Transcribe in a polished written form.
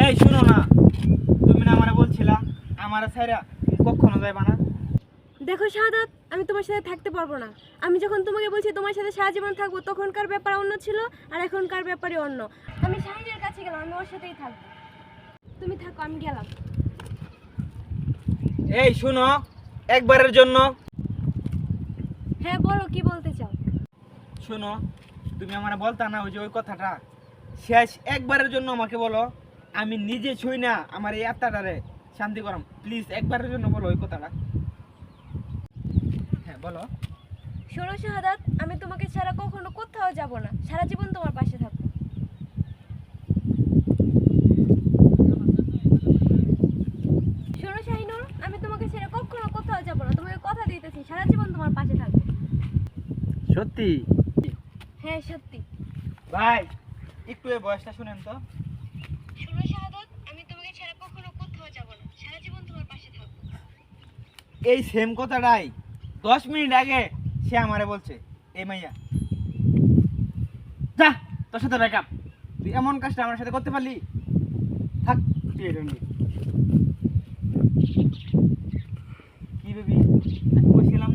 এই শুনো না, তুমি না আমারে বলছিলা আমার ছাইরা কখনো যাইবা না। দেখো শাহাদাত, আমি তোমার সাথে থাকতে পারবো না। আমি যখন তোমাকে বলছি তোমার সাথে সারা জীবন থাকবো, তখনকার ব্যাপার অন্য ছিল আর এখনকার ব্যাপারই অন্য। আমি শাহিনের কাছে গেলাম, আমি ওর সাথেই থাকবো। তুমি থাকো, আমি গেলাম। এই শুনো, একবারের জন্য হ্যাঁ বলো, কি বলতে চাও? শুনো, তুমি আমারে বলতা না ওই যে ওই কথাটা, শেষ একবারের জন্য আমাকে বলো। আমি নিজে ছুঁই না আমার এই আত্মাটারে শান্তি করাম। প্লিজ একবারের জন্য বলো ওই কথাটা। হ্যাঁ বলো। শোনো শাহাদাত, আমি তোমাকে ছাড়া কখনো কোথাও যাব না, সারা জীবন তোমার পাশে থাকবো। শোনো শাহিনুর, আমি তোমাকে ছেড়ে কখনো কোথাও যাব না, তোমাকে কথা দিতেছি সারা জীবন তোমার পাশে থাকবো। সত্যি? হ্যাঁ সত্যি। ভাই একটু এই বয়সটা শুনেন তো। শোনো শাহাদাত, আমি তোমাকে ছাড়া কখনো কোথাও যাব না, সারা জীবন তোমার পাশে থাকবো। এই সেম কথাটাই 10 মিনিট আগে সে আমারে বলছে। এই মাইয়া যা, তোর সাথে ব্যাকআপ। তুই এমন কাজটা আমার সাথে করতে পারলি? থাক তুই এটা নিয়ে। কি বেবি, বলছিলাম